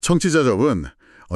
청취자 여러분,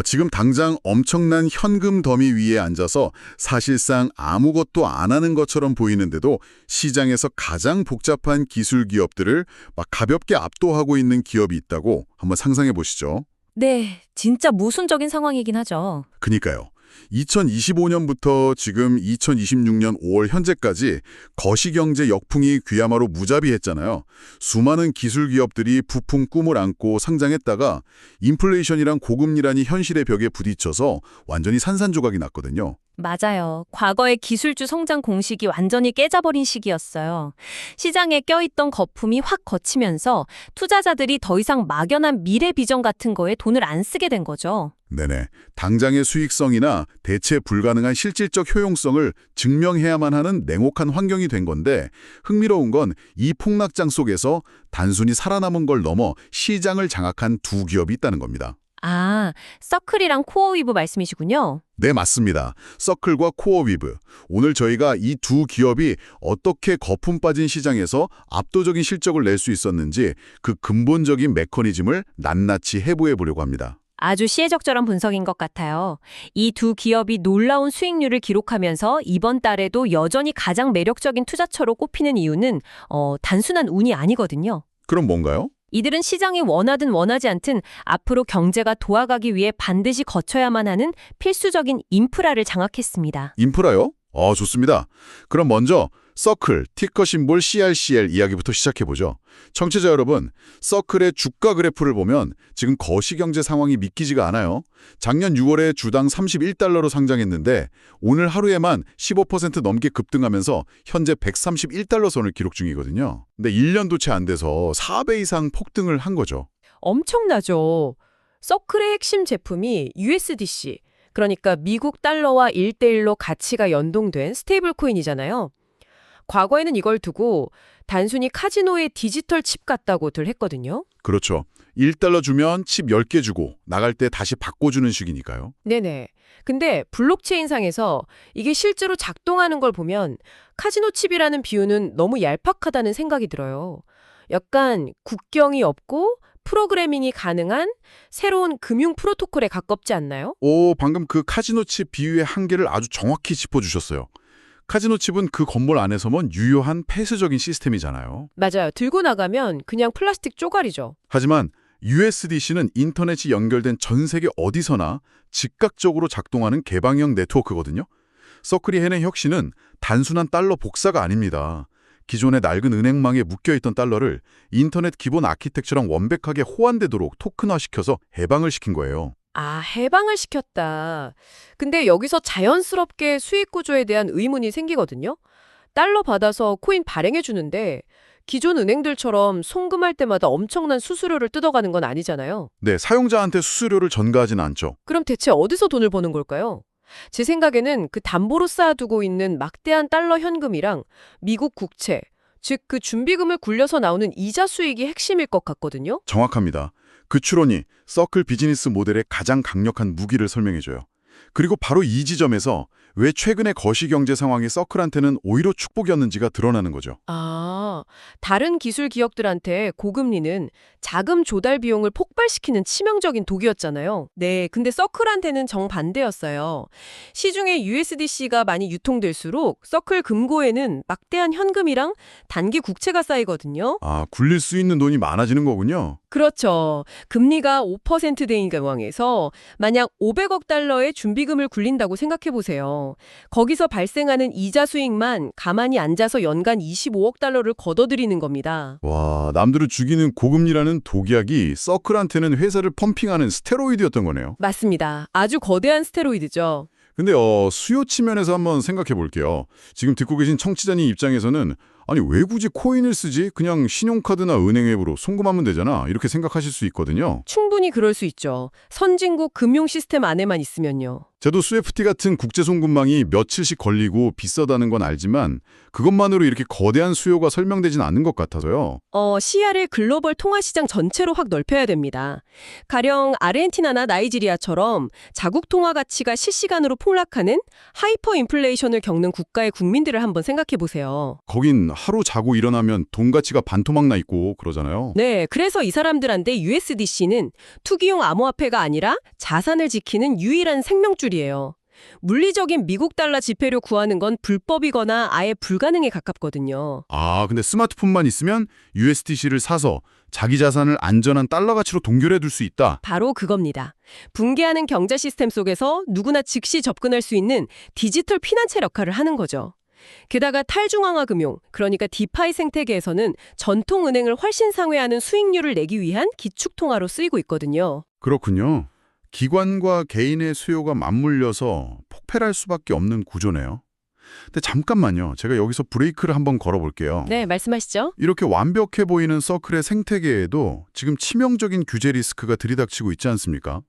지금 당장 엄청난 현금 더미 위에 앉아서 사실상 아무것도 안 하는 것처럼 보이는데도 시장에서 가장 복잡한 기술 기업들을 막 가볍게 압도하고 있는 기업이 있다고 한번 상상해 보시죠. 네, 진짜 모순적인 상황이긴 하죠. 그니까요. 2025년부터 지금 2026년 5월 현재까지 거시경제 역풍이 그야말로 무자비했잖아요. 수많은 기술 기업들이 부품 꿈을 안고 상장했다가 인플레이션이랑 고금리라니 현실의 벽에 부딪혀서 완전히 산산조각이 났거든요. 맞아요. 과거의 기술주 성장 공식이 완전히 깨져버린 시기였어요. 시장에 껴있던 거품이 확 걷히면서 투자자들이 더 이상 막연한 미래 비전 같은 거에 돈을 안 쓰게 된 거죠. 네네. 당장의 수익성이나 대체 불가능한 실질적 효용성을 증명해야만 하는 냉혹한 환경이 된 건데 흥미로운 건 이 폭락장 속에서 단순히 살아남은 걸 넘어 시장을 장악한 두 기업이 있다는 겁니다. 아, 서클이랑 코어위브 말씀이시군요. 네, 맞습니다. 서클과 코어위브. 오늘 저희가 이 두 기업이 어떻게 거품 빠진 시장에서 압도적인 실적을 낼 수 있었는지 그 근본적인 메커니즘을 낱낱이 해부해 보려고 합니다. 아주 시의적절한 분석인 것 같아요. 이 두 기업이 놀라운 수익률을 기록하면서 이번 달에도 여전히 가장 매력적인 투자처로 꼽히는 이유는 단순한 운이 아니거든요. 그럼 뭔가요? 이들은 시장이 원하든 원하지 않든 앞으로 경제가 도아가기 위해 반드시 거쳐야만 하는 필수적인 인프라를 장악했습니다. 인프라요? 좋습니다. 그럼 먼저 서클, 티커 심볼 CRCL 이야기부터 시작해보죠. 청취자 여러분, 서클의 주가 그래프를 보면 지금 거시경제 상황이 믿기지가 않아요. 작년 6월에 주당 31달러로 상장했는데 오늘 하루에만 15% 넘게 급등하면서 현재 131달러 선을 기록 중이거든요. 근데 1년도 채 안 돼서 4배 이상 폭등을 한 거죠. 엄청나죠. 서클의 핵심 제품이 USDC, 그러니까 미국 달러와 1대1로 가치가 연동된 스테이블 코인이잖아요. 과거에는 이걸 두고 단순히 카지노의 디지털 칩 같다고들 했거든요. 그렇죠. 1달러 주면 칩 10개 주고 나갈 때 다시 바꿔주는 식이니까요. 네네. 근데 블록체인상에서 이게 실제로 작동하는 걸 보면 카지노 칩이라는 비유는 너무 얄팍하다는 생각이 들어요. 약간 국경이 없고 프로그래밍이 가능한 새로운 금융 프로토콜에 가깝지 않나요? 방금 그 카지노 칩 비유의 한계를 아주 정확히 짚어주셨어요. 카지노 칩은 그 건물 안에서만 유효한 폐쇄적인 시스템이잖아요. 맞아요. 들고 나가면 그냥 플라스틱 쪼가리죠. 하지만 USDC는 인터넷이 연결된 전 세계 어디서나 즉각적으로 작동하는 개방형 네트워크거든요. 서클이 해낸 혁신은 단순한 달러 복사가 아닙니다. 기존의 낡은 은행망에 묶여있던 달러를 인터넷 기본 아키텍처랑 완벽하게 호환되도록 토큰화시켜서 해방을 시킨 거예요. 아, 해방을 시켰다. 근데 여기서 자연스럽게 수익 구조에 대한 의문이 생기거든요. 달러 받아서 코인 발행해 주는데 기존 은행들처럼 송금할 때마다 엄청난 수수료를 뜯어가는 건 아니잖아요. 네, 사용자한테 수수료를 전가하지는 않죠. 그럼 대체 어디서 돈을 버는 걸까요? 제 생각에는 그 담보로 쌓아두고 있는 막대한 달러 현금이랑 미국 국채, 즉 그 준비금을 굴려서 나오는 이자 수익이 핵심일 것 같거든요. 정확합니다. 그 추론이 서클 비즈니스 모델의 가장 강력한 무기를 설명해줘요. 그리고 바로 이 지점에서 왜 최근의 거시경제 상황이 서클한테는 오히려 축복이었는지가 드러나는 거죠. 아, 다른 기술 기업들한테 고금리는 자금 조달 비용을 폭발시키는 치명적인 독이었잖아요. 네, 근데 서클한테는 정반대였어요. 시중에 USDC가 많이 유통될수록 서클 금고에는 막대한 현금이랑 단기 국채가 쌓이거든요. 굴릴 수 있는 돈이 많아지는 거군요. 그렇죠. 금리가 5%대인 상황에서 만약 500억 달러의 준비금을 굴린다고 생각해 보세요. 거기서 발생하는 이자 수익만 가만히 앉아서 연간 25억 달러를 걷어들이는 겁니다. 와, 남들을 죽이는 고금리라는 독약이 서클한테는 회사를 펌핑하는 스테로이드였던 거네요. 맞습니다. 아주 거대한 스테로이드죠. 근데 수요 측면에서 한번 생각해 볼게요. 지금 듣고 계신 청취자님 입장에서는 아니 왜 굳이 코인을 쓰지? 그냥 신용카드나 은행 앱으로 송금하면 되잖아. 이렇게 생각하실 수 있거든요. 충분히 그럴 수 있죠. 선진국 금융 시스템 안에만 있으면요. 저도 스위프티 같은 국제 송금망이 며칠씩 걸리고 비싸다는 건 알지만 그것만으로 이렇게 거대한 수요가 설명되진 않는 것 같아서요. 시야를 글로벌 통화시장 전체로 확 넓혀야 됩니다. 가령 아르헨티나나 나이지리아처럼 자국 통화 가치가 실시간으로 폭락하는 하이퍼 인플레이션을 겪는 국가의 국민들을 한번 생각해 보세요. 거긴 하루 자고 일어나면 돈 가치가 반토막 나 있고 그러잖아요. 네, 그래서 이 사람들한테 USDC는 투기용 암호화폐가 아니라 자산을 지키는 유일한 생명줄이에요. 물리적인 미국 달러 지폐료 구하는 건 불법이거나 아예 불가능에 가깝거든요. 아, 근데 스마트폰만 있으면 USDC를 사서 자기 자산을 안전한 달러 가치로 동결해 둘 수 있다. 바로 그겁니다. 붕괴하는 경제 시스템 속에서 누구나 즉시 접근할 수 있는 디지털 피난처 역할을 하는 거죠. 게다가 탈중앙화 금융, 그러니까 디파이 생태계에서는 전통 은행을 훨씬 상회하는 수익률을 내기 위한 기축통화로 쓰이고 있거든요. 그렇군요. 기관과 개인의 수요가 맞물려서 폭발할 수밖에 없는 구조네요. 근데 잠깐만요. 제가 여기서 브레이크를 한번 걸어볼게요. 네, 말씀하시죠. 이렇게 완벽해 보이는 서클의 생태계에도 지금 치명적인 규제 리스크가 들이닥치고 있지 않습니까?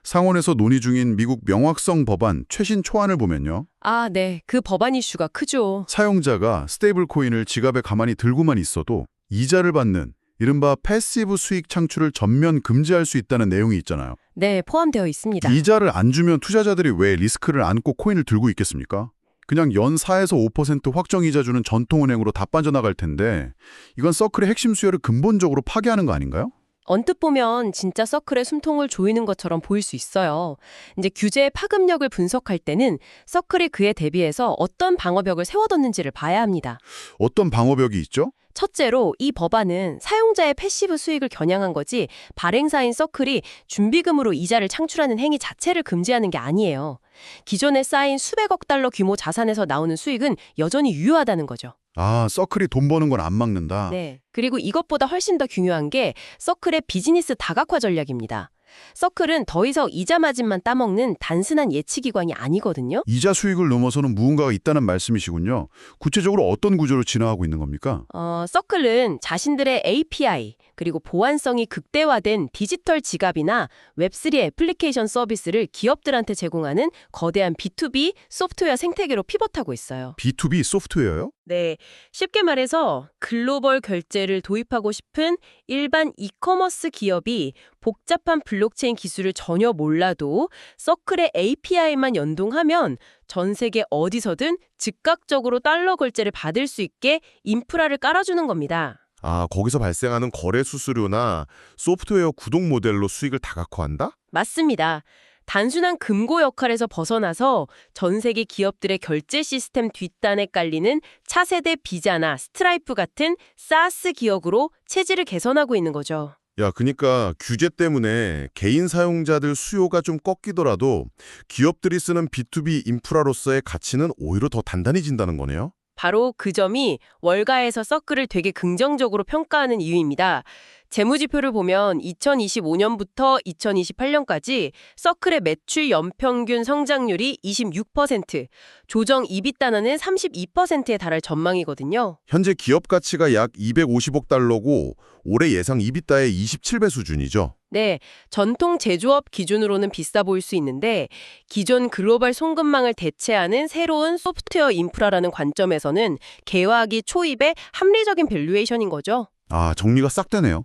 상원에서 논의 중인 미국 명확성 법안 최신 초안을 보면요. 아, 네. 그 법안 이슈가 크죠. 사용자가 스테이블 코인을 지갑에 가만히 들고만 있어도 이자를 받는 이른바 패시브 수익 창출을 전면 금지할 수 있다는 내용이 있잖아요. 네, 포함되어 있습니다. 이자를 안 주면 투자자들이 왜 리스크를 안고 코인을 들고 있겠습니까? 그냥 연 4에서 5% 확정이자 주는 전통은행으로 다 빠져나갈 텐데 이건 서클의 핵심 수요를 근본적으로 파괴하는 거 아닌가요? 언뜻 보면 진짜 서클의 숨통을 조이는 것처럼 보일 수 있어요. 이제 규제의 파급력을 분석할 때는 서클이 그에 대비해서 어떤 방어벽을 세워뒀는지를 봐야 합니다. 어떤 방어벽이 있죠? 첫째로 이 법안은 사용자의 패시브 수익을 겨냥한 거지 발행사인 서클이 준비금으로 이자를 창출하는 행위 자체를 금지하는 게 아니에요. 기존에 쌓인 수백억 달러 규모 자산에서 나오는 수익은 여전히 유효하다는 거죠. 아, 서클이 돈 버는 건 안 막는다. 네. 그리고 이것보다 훨씬 더 중요한 게 서클의 비즈니스 다각화 전략입니다. 서클은 더 이상 이자 마진만 따먹는 단순한 예치기관이 아니거든요. 이자 수익을 넘어서는 무언가가 있다는 말씀이시군요. 구체적으로 어떤 구조로 진화하고 있는 겁니까? 서클은 자신들의 API 그리고 보안성이 극대화된 디지털 지갑이나 웹3 애플리케이션 서비스를 기업들한테 제공하는 거대한 B2B 소프트웨어 생태계로 피벗하고 있어요. B2B 소프트웨어요? 네, 쉽게 말해서 글로벌 결제를 도입하고 싶은 일반 이커머스 기업이 복잡한 블록체인 기술을 전혀 몰라도 서클의 API만 연동하면 전 세계 어디서든 즉각적으로 달러 결제를 받을 수 있게 인프라를 깔아주는 겁니다. 아, 거기서 발생하는 거래 수수료나 소프트웨어 구독 모델로 수익을 다각화한다? 맞습니다. 단순한 금고 역할에서 벗어나서 전 세계 기업들의 결제 시스템 뒷단에 깔리는 차세대 비자나 스트라이프 같은 사스 기업으로 체질을 개선하고 있는 거죠. 야, 그니까 규제 때문에 개인 사용자들 수요가 좀 꺾이더라도 기업들이 쓰는 B2B 인프라로서의 가치는 오히려 더 단단해진다는 거네요. 바로 그 점이 월가에서 서클을 되게 긍정적으로 평가하는 이유입니다. 재무지표를 보면 2025년부터 2028년까지 서클의 매출 연평균 성장률이 26%, 조정 이비다나는 32%에 달할 전망이거든요. 현재 기업 가치가 약 250억 달러고 올해 예상 이비다의 27배 수준이죠. 네, 전통 제조업 기준으로는 비싸 보일 수 있는데 기존 글로벌 송금망을 대체하는 새로운 소프트웨어 인프라라는 관점에서는 개화기 초입의 합리적인 밸류에이션인 거죠. 아, 정리가 싹 되네요.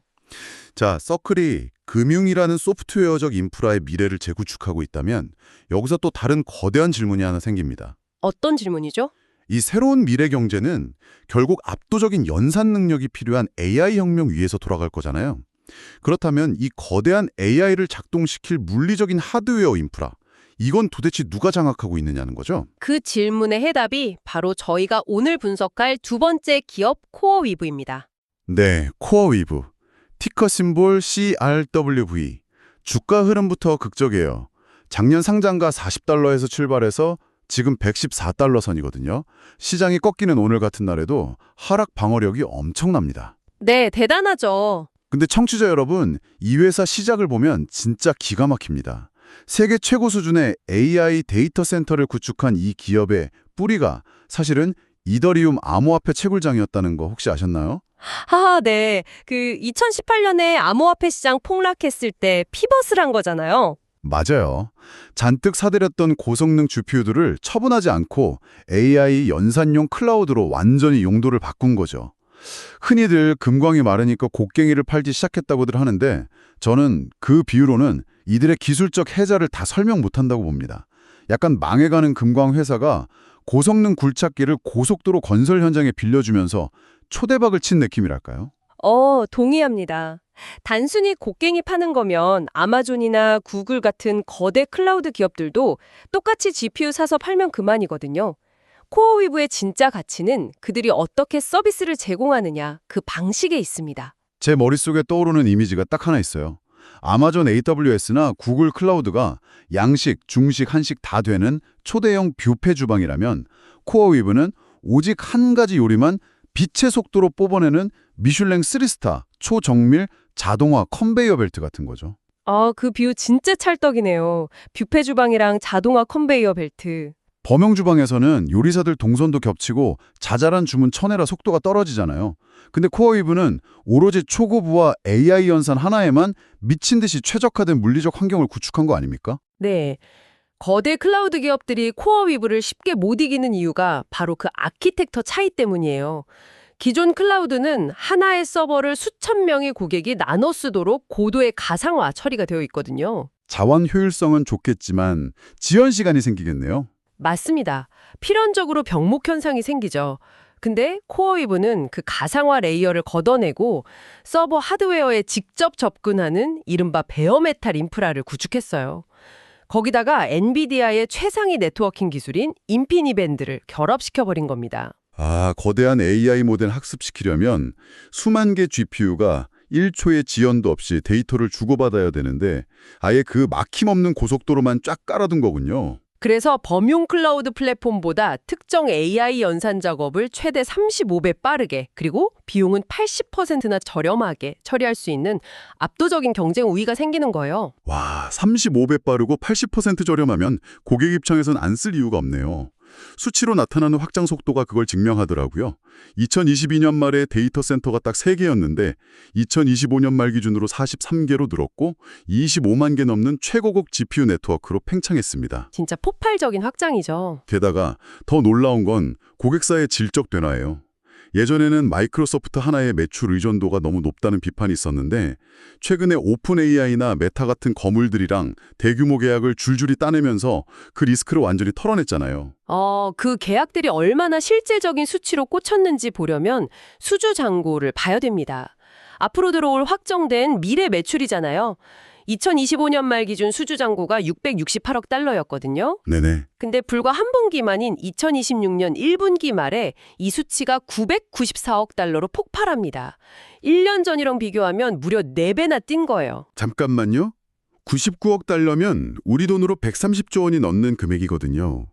자, 서클이 금융이라는 소프트웨어적 인프라의 미래를 재구축하고 있다면 여기서 또 다른 거대한 질문이 하나 생깁니다. 어떤 질문이죠? 이 새로운 미래 경제는 결국 압도적인 연산 능력이 필요한 AI 혁명 위에서 돌아갈 거잖아요. 그렇다면 이 거대한 AI를 작동시킬 물리적인 하드웨어 인프라, 이건 도대체 누가 장악하고 있느냐는 거죠? 그 질문의 해답이 바로 저희가 오늘 분석할 두 번째 기업 코어위브입니다. 네, 코어위브. 티커 심볼 CRWV. 주가 흐름부터 극적이에요. 작년 상장가 40달러에서 출발해서 지금 114달러 선이거든요. 시장이 꺾이는 오늘 같은 날에도 하락 방어력이 엄청납니다. 네, 대단하죠. 근데 청취자 여러분, 이 회사 시작을 보면 진짜 기가 막힙니다. 세계 최고 수준의 AI 데이터 센터를 구축한 이 기업의 뿌리가 사실은 이더리움 암호화폐 채굴장이었다는 거 혹시 아셨나요? 네. 2018년에 암호화폐 시장 폭락했을 때 피벗을 한 거잖아요. 맞아요. 잔뜩 사들였던 고성능 GPU들을 처분하지 않고 AI 연산용 클라우드로 완전히 용도를 바꾼 거죠. 흔히들 금광이 마르니까 곡괭이를 팔기 시작했다고들 하는데 저는 그 비유로는 이들의 기술적 해자를 다 설명 못한다고 봅니다. 약간 망해가는 금광 회사가 고성능 굴착기를 고속도로 건설 현장에 빌려주면서 초대박을 친 느낌이랄까요? 동의합니다. 단순히 곡괭이 파는 거면 아마존이나 구글 같은 거대 클라우드 기업들도 똑같이 GPU 사서 팔면 그만이거든요. 코어위브의 진짜 가치는 그들이 어떻게 서비스를 제공하느냐, 그 방식에 있습니다. 제 머릿속에 떠오르는 이미지가 딱 하나 있어요. 아마존 AWS나 구글 클라우드가 양식, 중식, 한식 다 되는 초대형 뷔페 주방이라면 코어위브는 오직 한 가지 요리만 빛의 속도로 뽑아내는 미슐랭 3스타, 초정밀, 자동화 컨베이어 벨트 같은 거죠. 그 비유 진짜 찰떡이네요. 뷔페 주방이랑 자동화 컨베이어 벨트. 범용 주방에서는 요리사들 동선도 겹치고 자잘한 주문 쳐내라 속도가 떨어지잖아요. 근데 코어위브는 오로지 초고부와 AI 연산 하나에만 미친 듯이 최적화된 물리적 환경을 구축한 거 아닙니까? 네. 거대 클라우드 기업들이 코어위브를 쉽게 못 이기는 이유가 바로 그 아키텍처 차이 때문이에요. 기존 클라우드는 하나의 서버를 수천 명의 고객이 나눠 쓰도록 고도의 가상화 처리가 되어 있거든요. 자원 효율성은 좋겠지만 지연 시간이 생기겠네요. 맞습니다. 필연적으로 병목 현상이 생기죠. 근데 코어위브는 그 가상화 레이어를 걷어내고 서버 하드웨어에 직접 접근하는 이른바 베어메탈 인프라를 구축했어요. 거기다가 엔비디아의 최상위 네트워킹 기술인 인피니밴드를 결합시켜버린 겁니다. 거대한 AI 모델 학습시키려면 수만 개 GPU가 1초의 지연도 없이 데이터를 주고받아야 되는데 아예 그 막힘없는 고속도로만 쫙 깔아둔 거군요. 그래서 범용 클라우드 플랫폼보다 특정 AI 연산 작업을 최대 35배 빠르게 그리고 비용은 80%나 저렴하게 처리할 수 있는 압도적인 경쟁 우위가 생기는 거예요. 와, 35배 빠르고 80% 저렴하면 고객 입장에선 안 쓸 이유가 없네요. 수치로 나타나는 확장 속도가 그걸 증명하더라고요. 2022년 말에 데이터 센터가 딱 3개였는데 2025년 말 기준으로 43개로 늘었고 25만 개 넘는 최고급 GPU 네트워크로 팽창했습니다. 진짜 폭발적인 확장이죠. 게다가 더 놀라운 건 고객사의 질적 변화예요. 예전에는 마이크로소프트 하나의 매출 의존도가 너무 높다는 비판이 있었는데 최근에 오픈 AI나 메타 같은 거물들이랑 대규모 계약을 줄줄이 따내면서 그 리스크를 완전히 털어냈잖아요. 그 계약들이 얼마나 실질적인 수치로 꽂혔는지 보려면 수주 잔고를 봐야 됩니다. 앞으로 들어올 확정된 미래 매출이잖아요. 2025년 말 기준 수주 잔고가 668억 달러였거든요. 네네. 근데 불과 한 분기만인 2026년 1분기 말에 이 수치가 994억 달러로 폭발합니다. 1년 전이랑 비교하면 무려 4배나 뛴 거예요. 잠깐만요. 99억 달러면 우리 돈으로 130조 원이 넘는 금액이거든요.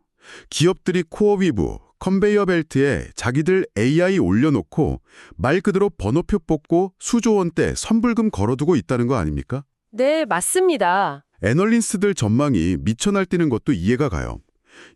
기업들이 코어위브, 컨베이어 벨트에 자기들 AI 올려놓고 말 그대로 번호표 뽑고 수조 원대 선불금 걸어두고 있다는 거 아닙니까? 네, 맞습니다. 애널리스트들 전망이 미쳐 날뛰는 것도 이해가 가요.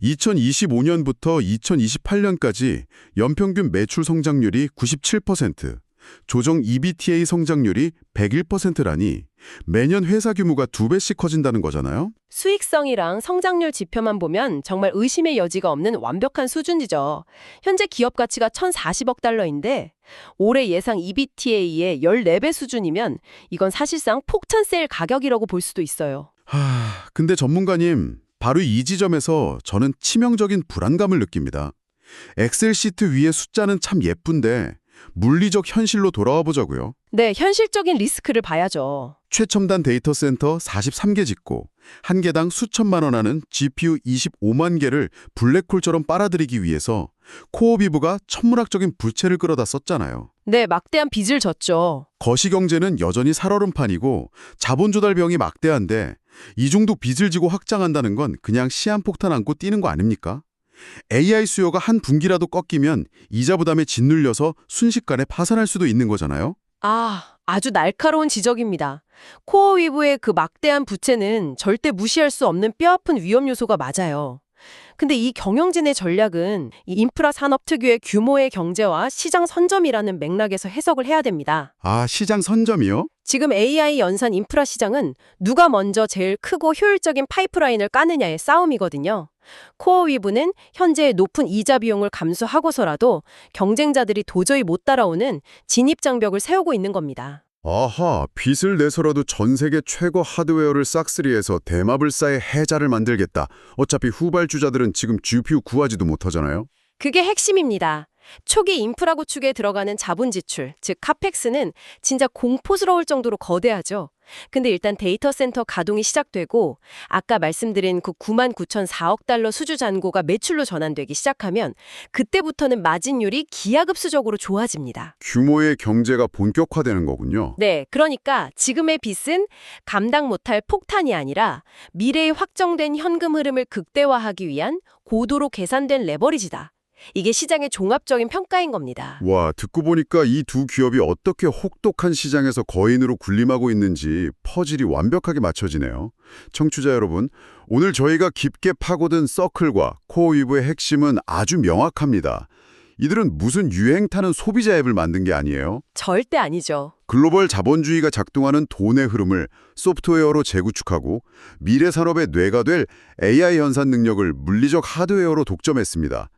2025년부터 2028년까지 연평균 매출 성장률이 97%, 조정 EBITDA 성장률이 101%라니 매년 회사 규모가 2배씩 커진다는 거잖아요. 수익성이랑 성장률 지표만 보면 정말 의심의 여지가 없는 완벽한 수준이죠. 현재 기업 가치가 1,040억 달러인데 올해 예상 EBITDA의 14배 수준이면 이건 사실상 폭탄 세일 가격이라고 볼 수도 있어요. 근데 전문가님, 바로 이 지점에서 저는 치명적인 불안감을 느낍니다. 엑셀 시트 위에 숫자는 참 예쁜데 물리적 현실로 돌아와 보자고요. 네, 현실적인 리스크를 봐야죠. 최첨단 데이터 센터 43개 짓고 한 개당 수천만 원 하는 GPU 25만 개를 블랙홀처럼 빨아들이기 위해서 코어위브가 천문학적인 부채를 끌어다 썼잖아요. 네, 막대한 빚을 졌죠. 거시경제는 여전히 살얼음판이고 자본 조달 비용이 막대한데 이 정도 빚을 지고 확장한다는 건 그냥 시한폭탄 안고 뛰는 거 아닙니까? AI 수요가 한 분기라도 꺾이면 이자 부담에 짓눌려서 순식간에 파산할 수도 있는 거잖아요. 아주 날카로운 지적입니다. 코어위브의 그 막대한 부채는 절대 무시할 수 없는 뼈아픈 위험 요소가 맞아요. 근데 이 경영진의 전략은 이 인프라 산업 특유의 규모의 경제와 시장 선점이라는 맥락에서 해석을 해야 됩니다. 아, 시장 선점이요? 지금 AI 연산 인프라 시장은 누가 먼저 제일 크고 효율적인 파이프라인을 까느냐의 싸움이거든요. 코어위브는 현재의 높은 이자 비용을 감수하고서라도 경쟁자들이 도저히 못 따라오는 진입장벽을 세우고 있는 겁니다. 아하, 빚을 내서라도 전 세계 최고 하드웨어를 싹쓸이해서 대마블 쌓에 해자를 만들겠다. 어차피 후발주자들은 지금 GPU 구하지도 못하잖아요. 그게 핵심입니다. 초기 인프라 구축에 들어가는 자본 지출, 즉 카펙스는 진짜 공포스러울 정도로 거대하죠. 근데 일단 데이터 센터 가동이 시작되고 아까 말씀드린 그 99,004억 달러 수주 잔고가 매출로 전환되기 시작하면 그때부터는 마진율이 기하급수적으로 좋아집니다. 규모의 경제가 본격화되는 거군요. 네, 그러니까 지금의 빚은 감당 못할 폭탄이 아니라 미래의 확정된 현금 흐름을 극대화하기 위한 고도로 계산된 레버리지다. 이게 시장의 종합적인 평가인 겁니다. 와, 듣고 보니까 이 두 기업이 어떻게 혹독한 시장에서 거인으로 군림하고 있는지 퍼즐이 완벽하게 맞춰지네요. 청취자 여러분, 오늘 저희가 깊게 파고든 서클과 코어위브의 핵심은 아주 명확합니다. 이들은 무슨 유행 타는 소비자 앱을 만든 게 아니에요. 절대 아니죠. 글로벌 자본주의가 작동하는 돈의 흐름을 소프트웨어로 재구축하고 미래 산업의 뇌가 될 AI 연산 능력을 물리적 하드웨어로 독점했습니다.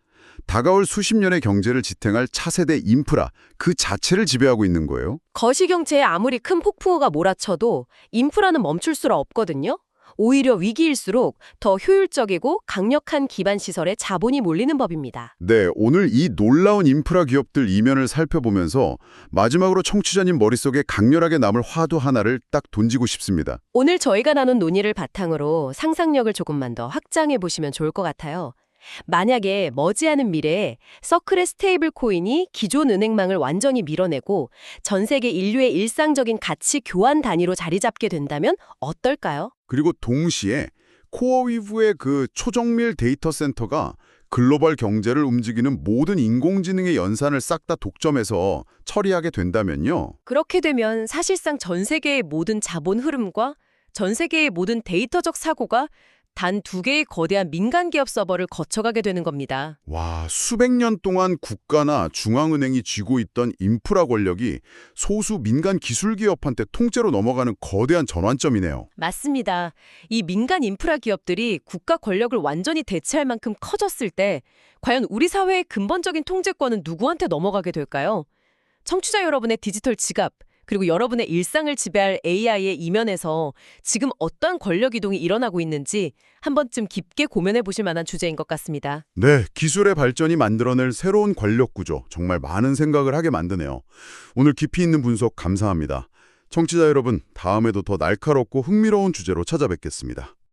다가올 수십 년의 경제를 지탱할 차세대 인프라 그 자체를 지배하고 있는 거예요. 거시경제에 아무리 큰 폭풍우가 몰아쳐도 인프라는 멈출 수가 없거든요. 오히려 위기일수록 더 효율적이고 강력한 기반 시설에 자본이 몰리는 법입니다. 네, 오늘 이 놀라운 인프라 기업들 이면을 살펴보면서 마지막으로 청취자님 머릿속에 강렬하게 남을 화두 하나를 딱 던지고 싶습니다. 오늘 저희가 나눈 논의를 바탕으로 상상력을 조금만 더 확장해 보시면 좋을 것 같아요. 만약에 머지않은 미래에 서클의 스테이블 코인이 기존 은행망을 완전히 밀어내고 전 세계 인류의 일상적인 가치 교환 단위로 자리 잡게 된다면 어떨까요? 그리고 동시에 코어위브의 그 초정밀 데이터 센터가 글로벌 경제를 움직이는 모든 인공지능의 연산을 싹 다 독점해서 처리하게 된다면요. 그렇게 되면 사실상 전 세계의 모든 자본 흐름과 전 세계의 모든 데이터적 사고가 단 2개의 거대한 민간 기업 서버를 거쳐가게 되는 겁니다. 와, 수백 년 동안 국가나 중앙은행이 쥐고 있던 인프라 권력이 소수 민간 기술 기업한테 통째로 넘어가는 거대한 전환점이네요. 맞습니다. 이 민간 인프라 기업들이 국가 권력을 완전히 대체할 만큼 커졌을 때 과연 우리 사회의 근본적인 통제권은 누구한테 넘어가게 될까요? 청취자 여러분의 디지털 지갑, 그리고 여러분의 일상을 지배할 AI의 이면에서 지금 어떤 권력 이동이 일어나고 있는지 한 번쯤 깊게 고민해 보실 만한 주제인 것 같습니다. 네, 기술의 발전이 만들어낼 새로운 권력 구조, 정말 많은 생각을 하게 만드네요. 오늘 깊이 있는 분석 감사합니다. 청취자 여러분, 다음에도 더 날카롭고 흥미로운 주제로 찾아뵙겠습니다.